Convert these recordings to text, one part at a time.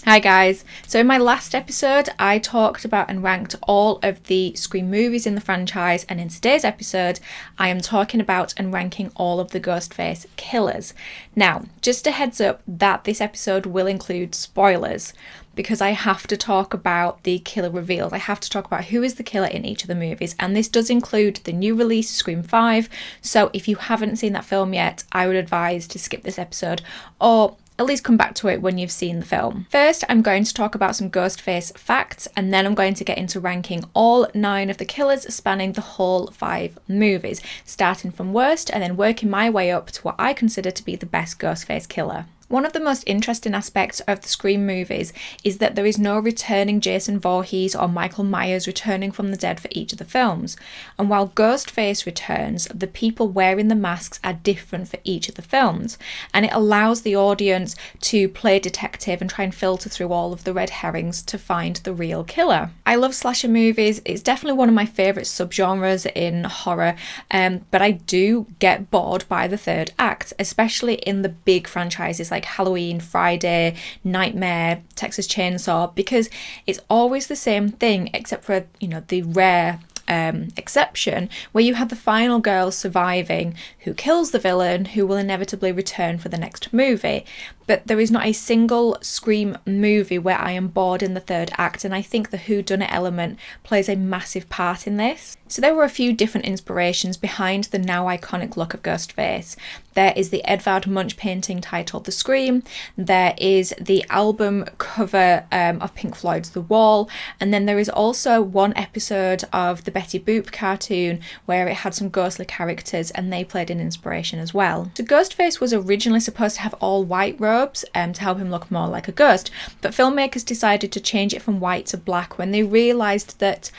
Hi guys, so in my last episode I talked about and ranked all of the Scream movies in the franchise, and in today's episode I am talking about and ranking all of the Ghostface killers. Now, just a heads up that this episode will include spoilers because I have to talk about the killer reveals. I have to talk about who is the killer in each of the movies, and this does include the new release Scream 5, so if you haven't seen that film yet I would advise to skip this episode or at least come back to it when you've seen the film. First, I'm going to talk about some Ghostface facts, and then I'm going to get into ranking all 9 of the killers spanning the whole 5 movies, starting from worst and then working my way up to what I consider to be the best Ghostface killer. One of the most interesting aspects of the Scream movies is that there is no returning Jason Voorhees or Michael Myers returning from the dead for each of the films. And while Ghostface returns, the people wearing the masks are different for each of the films. And it allows the audience to play detective and try and filter through all of the red herrings to find the real killer. I love slasher movies. It's definitely one of my favourite subgenres in horror. But I do get bored by the third act, especially in the big franchises like Halloween, Friday, Nightmare, Texas Chainsaw, because it's always the same thing except for, the rare exception where you have the final girl surviving who kills the villain who will inevitably return for the next movie. But there is not a single Scream movie where I am bored in the third act, and I think the whodunit element plays a massive part in this. So there were a few different inspirations behind the now iconic look of Ghostface. There is the Edvard Munch painting titled The Scream, there is the album cover of Pink Floyd's The Wall, and then there is also one episode of the Betty Boop cartoon where it had some ghostly characters and they played an inspiration as well. So Ghostface was originally supposed to have all white robes to help him look more like a ghost, but filmmakers decided to change it from white to black when they realised that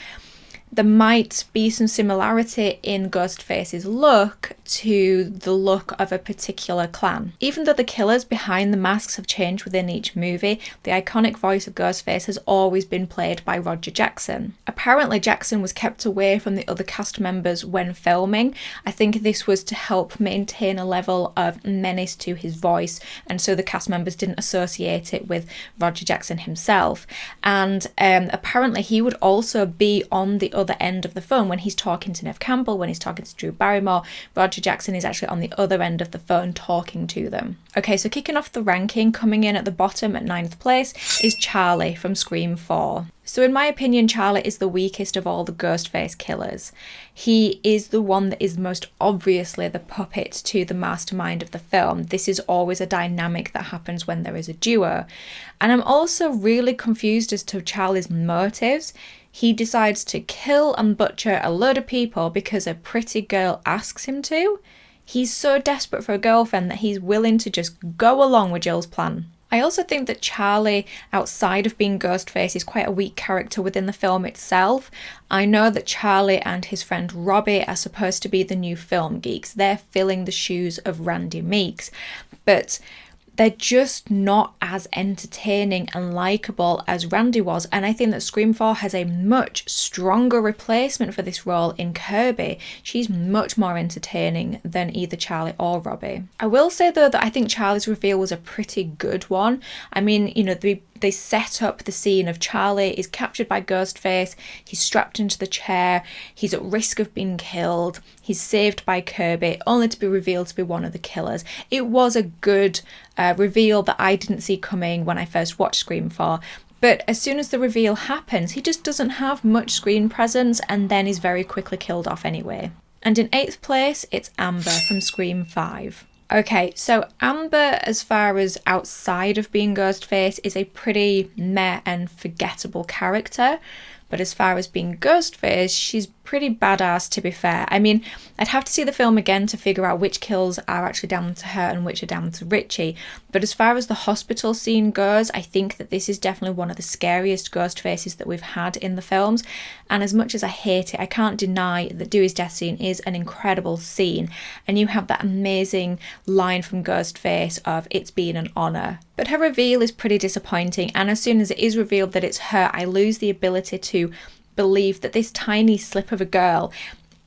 there might be some similarity in Ghostface's look to the look of a particular clan. Even though the killers behind the masks have changed within each movie, the iconic voice of Ghostface has always been played by Roger Jackson. Apparently Jackson was kept away from the other cast members when filming. I think this was to help maintain a level of menace to his voice, and so the cast members didn't associate it with Roger Jackson himself. And apparently he would also be on the other end of the phone when he's talking to Neve Campbell, when he's talking to Drew Barrymore. Roger Jackson is actually on the other end of the phone talking to them. Okay, so kicking off the ranking, coming in at the bottom at 9th place is Charlie from Scream 4. So in my opinion, Charlie is the weakest of all the Ghostface killers. He is the one that is most obviously the puppet to the mastermind of the film. This is always a dynamic that happens when there is a duo. And I'm also really confused as to Charlie's motives. He decides to kill and butcher a load of people because a pretty girl asks him to. He's so desperate for a girlfriend that he's willing to just go along with Jill's plan. I also think that Charlie, outside of being Ghostface, is quite a weak character within the film itself. I know that Charlie and his friend Robbie are supposed to be the new film geeks. They're filling the shoes of Randy Meeks. But they're just not as entertaining and likeable as Randy was, and I think that Scream 4 has a much stronger replacement for this role in Kirby. She's much more entertaining than either Charlie or Robbie. I will say though that I think Charlie's reveal was a pretty good one. I mean, they set up the scene of Charlie is captured by Ghostface, he's strapped into the chair, he's at risk of being killed, he's saved by Kirby, only to be revealed to be one of the killers. It was a good reveal that I didn't see coming when I first watched Scream 4. But as soon as the reveal happens, he just doesn't have much screen presence and then is very quickly killed off anyway. And in 8th place, it's Amber from Scream 5. Okay, so Amber, as far as outside of being Ghostface, is a pretty meh and forgettable character. But as far as being Ghostface, she's pretty badass, to be fair. I mean, I'd have to see the film again to figure out which kills are actually down to her and which are down to Richie. But as far as the hospital scene goes, I think that this is definitely one of the scariest ghost faces that we've had in the films. And as much as I hate it, I can't deny that Dewey's death scene is an incredible scene. And you have that amazing line from Ghostface of "It's been an honour." But her reveal is pretty disappointing, and as soon as it is revealed that it's her, I lose the ability to believe that this tiny slip of a girl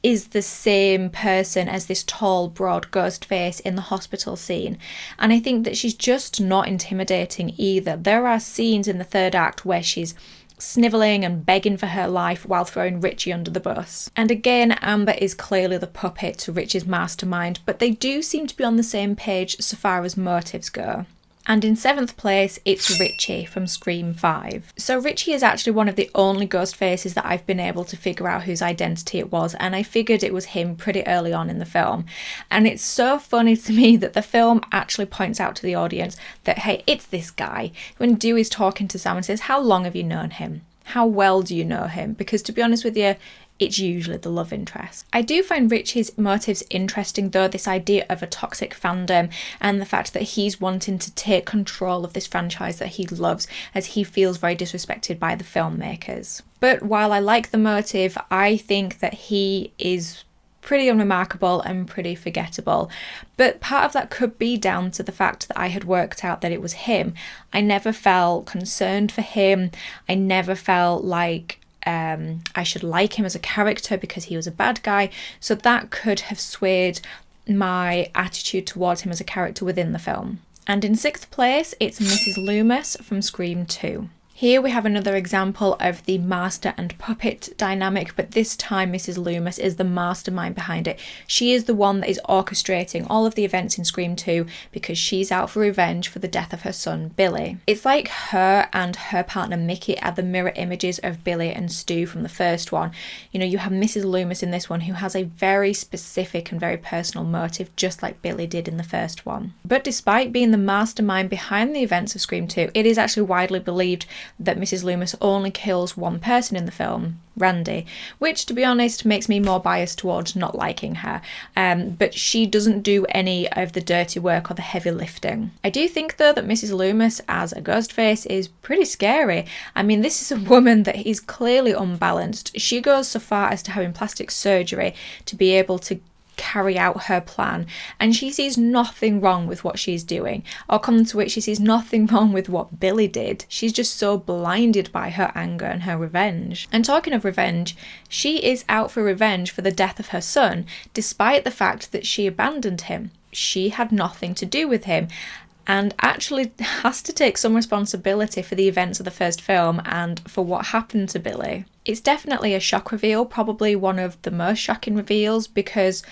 is the same person as this tall, broad ghost face in the hospital scene. And I think that she's just not intimidating either. There are scenes in the third act where she's snivelling and begging for her life while throwing Richie under the bus. And again, Amber is clearly the puppet to Richie's mastermind, but they do seem to be on the same page so far as motives go. And in 7th place, it's Richie from Scream 5. So Richie is actually one of the only ghost faces that I've been able to figure out whose identity it was, and I figured it was him pretty early on in the film. And it's so funny to me that the film actually points out to the audience that, hey, it's this guy. When Dewey's talking to Sam and says, how long have you known him? How well do you know him? Because to be honest with you, it's usually the love interest. I do find Richie's motives interesting though, this idea of a toxic fandom and the fact that he's wanting to take control of this franchise that he loves as he feels very disrespected by the filmmakers. But while I like the motive, I think that he is pretty unremarkable and pretty forgettable. But part of that could be down to the fact that I had worked out that it was him. I never felt concerned for him. I never felt like I should like him as a character because he was a bad guy, so that could have swayed my attitude towards him as a character within the film. And in 6th place, it's Mrs. Loomis from Scream 2. Here we have another example of the master and puppet dynamic, but this time Mrs. Loomis is the mastermind behind it. She is the one that is orchestrating all of the events in Scream 2 because she's out for revenge for the death of her son, Billy. It's like her and her partner Mickey are the mirror images of Billy and Stu from the first one. You know, you have Mrs. Loomis in this one who has a very specific and very personal motive, just like Billy did in the first one. But despite being the mastermind behind the events of Scream 2, it is actually widely believed that Mrs. Loomis only kills one person in the film, Randy, which to be honest makes me more biased towards not liking her, but she doesn't do any of the dirty work or the heavy lifting. I do think though that Mrs. Loomis as a ghost face is pretty scary. I mean, this is a woman that is clearly unbalanced. She goes so far as to having plastic surgery to be able to carry out her plan, and she sees nothing wrong with what she's doing, or come to which she sees nothing wrong with what Billy did. She's just so blinded by her anger and her revenge. And talking of revenge, she is out for revenge for the death of her son, despite the fact that she abandoned him. She had nothing to do with him, and actually has to take some responsibility for the events of the first film and for what happened to Billy. It's definitely a shock reveal, probably one of the most shocking reveals, because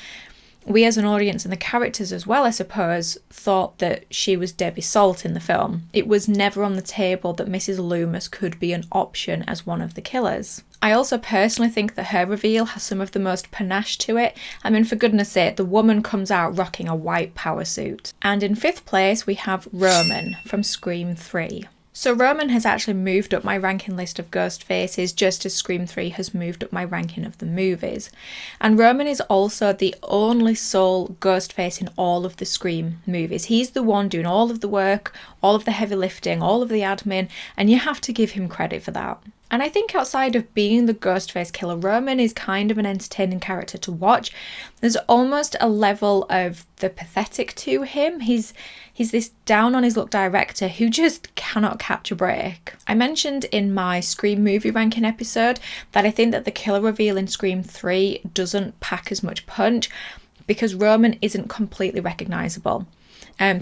we as an audience and the characters as well, I suppose, thought that she was Debbie Salt in the film. It was never on the table that Mrs. Loomis could be an option as one of the killers. I also personally think that her reveal has some of the most panache to it. I mean, for goodness sake, the woman comes out rocking a white power suit. And in 5th place, we have Roman from Scream 3. So Roman has actually moved up my ranking list of ghost faces, just as Scream 3 has moved up my ranking of the movies. And Roman is also the only sole ghost face in all of the Scream movies. He's the one doing all of the work, all of the heavy lifting, all of the admin, and you have to give him credit for that. And I think outside of being the Ghostface killer, Roman is kind of an entertaining character to watch. There's almost a level of the pathetic to him. He's this down on his luck director who just cannot catch a break. I mentioned in my Scream movie ranking episode that I think that the killer reveal in Scream 3 doesn't pack as much punch because Roman isn't completely recognisable.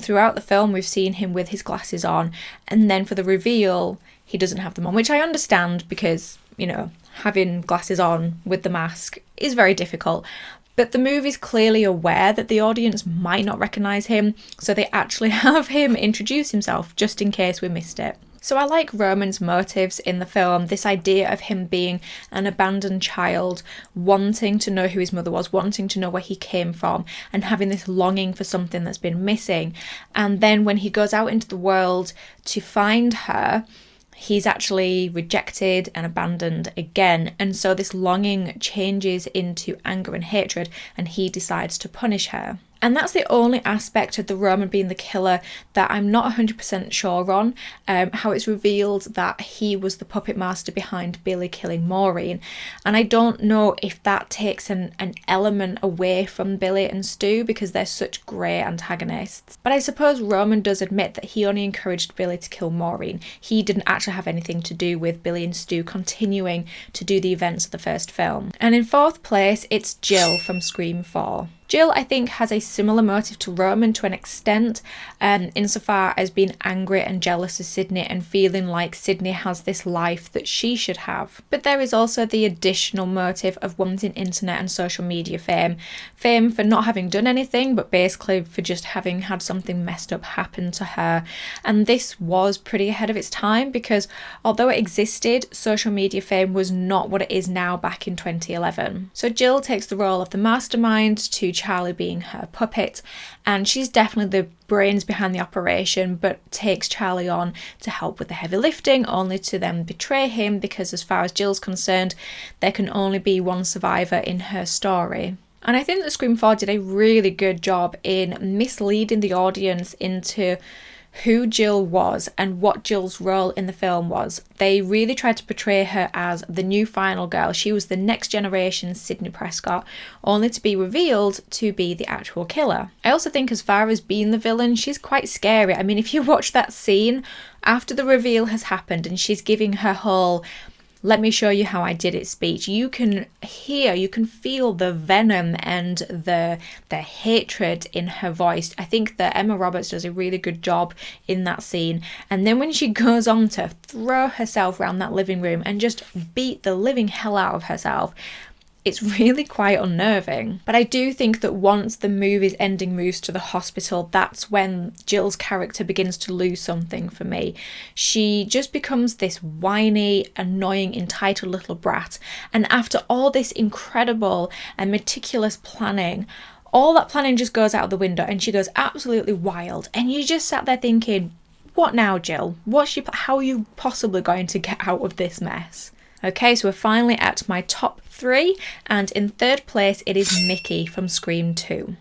Throughout the film, we've seen him with his glasses on, and then for the reveal, he doesn't have them on, which I understand because, you know, having glasses on with the mask is very difficult. But the movie's clearly aware that the audience might not recognise him, so they actually have him introduce himself just in case we missed it. So I like Roman's motives in the film, this idea of him being an abandoned child, wanting to know who his mother was, wanting to know where he came from, and having this longing for something that's been missing. And then when he goes out into the world to find her, he's actually rejected and abandoned again. And so this longing changes into anger and hatred, and he decides to punish her. And that's the only aspect of the Roman being the killer that I'm not 100% sure on, how it's revealed that he was the puppet master behind Billy killing Maureen. And I don't know if that takes an element away from Billy and Stu because they're such great antagonists. But I suppose Roman does admit that he only encouraged Billy to kill Maureen. He didn't actually have anything to do with Billy and Stu continuing to do the events of the first film. And in fourth place, it's Jill from Scream 4. Jill, I think, has a similar motive to Roman to an extent, insofar as being angry and jealous of Sydney and feeling like Sydney has this life that she should have. But there is also the additional motive of wanting internet and social media fame. Fame for not having done anything, but basically for just having had something messed up happen to her. And this was pretty ahead of its time because although it existed, social media fame was not what it is now back in 2011. So Jill takes the role of the mastermind to Charlie being her puppet, and she's definitely the brains behind the operation, but takes Charlie on to help with the heavy lifting, only to then betray him because as far as Jill's concerned, there can only be one survivor in her story. And I think that Scream 4 did a really good job in misleading the audience into who Jill was and what Jill's role in the film was. They really tried to portray her as the new final girl. She was the next generation Sydney Prescott, only to be revealed to be the actual killer. I also think as far as being the villain, she's quite scary. I mean, if you watch that scene after the reveal has happened and she's giving her whole "let me show you how I did it" speech, you can feel the venom and the hatred in her voice. I think that Emma Roberts does a really good job in that scene. And then when she goes on to throw herself around that living room and just beat the living hell out of herself, it's really quite unnerving. But I do think that once the movie's ending moves to the hospital, that's when Jill's character begins to lose something for me. She just becomes this whiny, annoying, entitled little brat. And after all this incredible and meticulous planning, all that planning just goes out the window and she goes absolutely wild. And you just sat there thinking, what now, Jill? How are you possibly going to get out of this mess? Okay, so we're finally at my top 3, and in third place it is Mickey from Scream 2.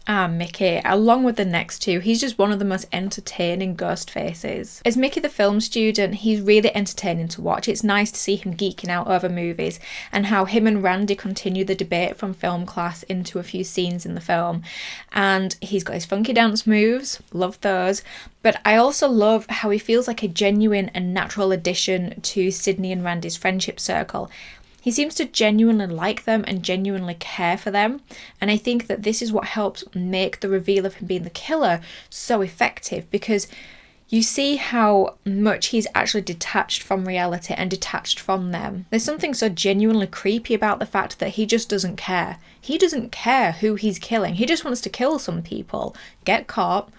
Mickey, along with the next two, he's just one of the most entertaining ghost faces. As Mickey the film student, he's really entertaining to watch. It's nice to see him geeking out over movies and how him and Randy continue the debate from film class into a few scenes in the film. And he's got his funky dance moves, love those. But I also love how he feels like a genuine and natural addition to Sydney and Randy's friendship circle. He seems to genuinely like them and genuinely care for them. And I think that this is what helps make the reveal of him being the killer so effective, because you see how much he's actually detached from reality and detached from them. There's something so genuinely creepy about the fact that he just doesn't care. He doesn't care who he's killing. He just wants to kill some people, get caught,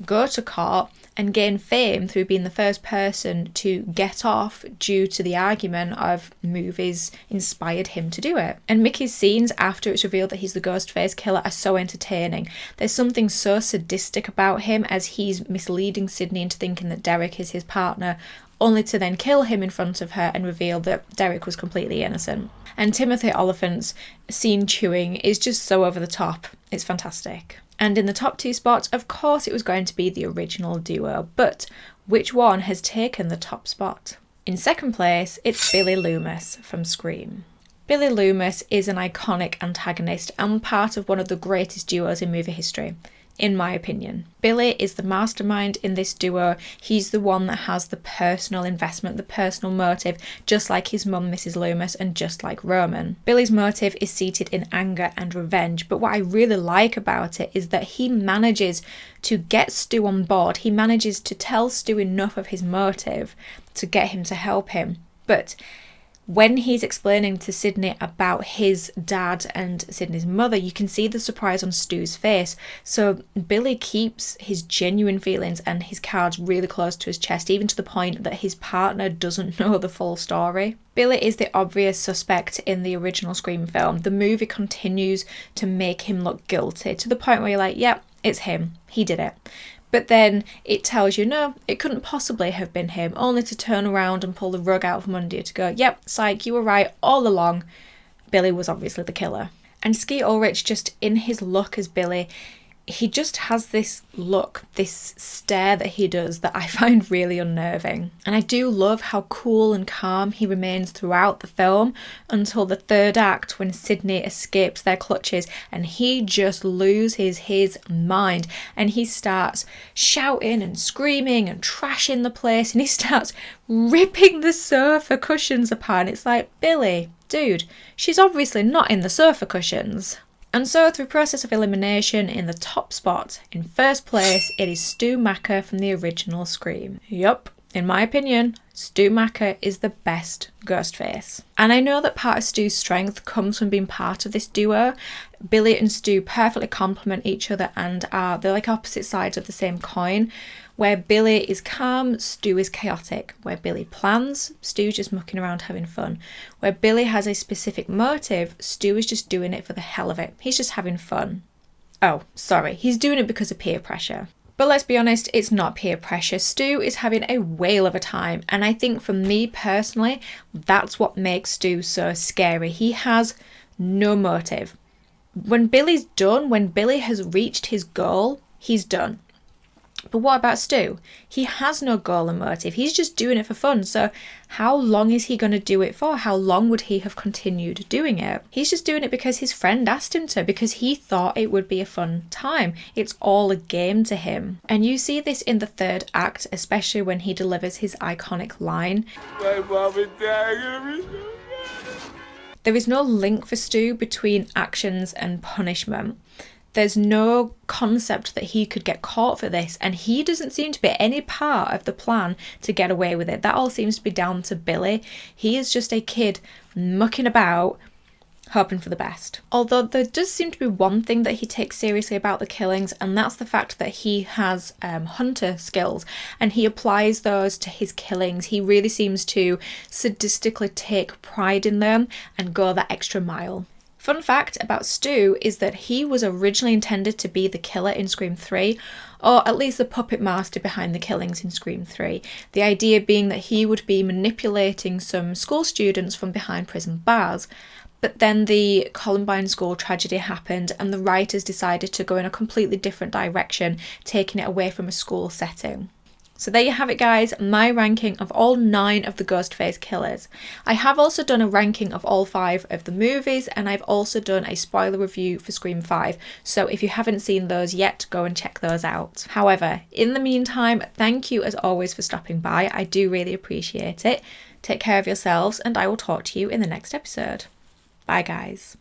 go to court, and gain fame through being the first person to get off due to the argument of movies inspired him to do it. And Mickey's scenes after it's revealed that he's the Ghostface killer are so entertaining. There's something so sadistic about him as he's misleading Sydney into thinking that Derek is his partner, only to then kill him in front of her and reveal that Derek was completely innocent. And Timothy Oliphant's scene chewing is just so over the top. It's fantastic. And in the top 2 spots, of course it was going to be the original duo, but which one has taken the top spot? In second place, it's Billy Loomis from Scream. Billy Loomis is an iconic antagonist and part of one of the greatest duos in movie history, in my opinion. Billy is the mastermind in this duo. He's the one that has the personal investment, the personal motive, just like his mum, Mrs. Loomis, and just like Roman. Billy's motive is seated in anger and revenge, but what I really like about it is that he manages to get Stu on board. He manages to tell Stu enough of his motive to get him to help him. But when he's explaining to Sydney about his dad and Sydney's mother, you can see the surprise on Stu's face. So Billy keeps his genuine feelings and his cards really close to his chest, even to the point that his partner doesn't know the full story. Billy is the obvious suspect in the original Scream film. The movie continues to make him look guilty, to the point where you're like, yep, it's him. He did it. But then it tells you, no, it couldn't possibly have been him, only to turn around and pull the rug out from under you to go, yep, psych, you were right all along. Billy was obviously the killer. And Skeet Ulrich, just in his look as Billy, he just has this look, this stare that he does that I find really unnerving. And I do love how cool and calm he remains throughout the film until the third act, when Sydney escapes their clutches and he just loses his mind and he starts shouting and screaming and trashing the place, and he starts ripping the sofa cushions apart. And it's like, Billy, dude, she's obviously not in the sofa cushions. And so, through process of elimination, in the top spot, in first place, it is Stu Macker from the original Scream. Yup, in my opinion, Stu Macker is the best Ghostface. And I know that part of Stu's strength comes from being part of this duo. Billy and Stu perfectly complement each other and they're like opposite sides of the same coin. Where Billy is calm, Stu is chaotic. Where Billy plans, Stu's just mucking around having fun. Where Billy has a specific motive, Stu is just doing it for the hell of it. He's just having fun. Oh, sorry, he's doing it because of peer pressure. But let's be honest, it's not peer pressure. Stu is having a whale of a time. And I think for me personally, that's what makes Stu so scary. He has no motive. When Billy's done, when Billy has reached his goal, he's done. But what about Stu? He has no goal and motive. He's just doing it for fun. So how long is he going to do it for? How long would he have continued doing it? He's just doing it because his friend asked him to, because he thought it would be a fun time. It's all a game to him. And you see this in the third act, especially when he delivers his iconic line. My mom and dad are gonna be so mad. There is no link for Stu between actions and punishment. There's no concept that he could get caught for this, and he doesn't seem to be any part of the plan to get away with it. That all seems to be down to Billy. He is just a kid mucking about, hoping for the best. Although there does seem to be one thing that he takes seriously about the killings, and that's the fact that he has hunter skills, and he applies those to his killings. He really seems to sadistically take pride in them and go that extra mile. Fun fact about Stu is that he was originally intended to be the killer in Scream 3, or at least the puppet master behind the killings in Scream 3. The idea being that he would be manipulating some school students from behind prison bars. But then the Columbine school tragedy happened and the writers decided to go in a completely different direction, taking it away from a school setting. So there you have it, guys, my ranking of all 9 of the Ghostface killers. I have also done a ranking of all 5 of the movies, and I've also done a spoiler review for Scream 5. So if you haven't seen those yet, go and check those out. However, in the meantime, thank you as always for stopping by. I do really appreciate it. Take care of yourselves, and I will talk to you in the next episode. Bye, guys.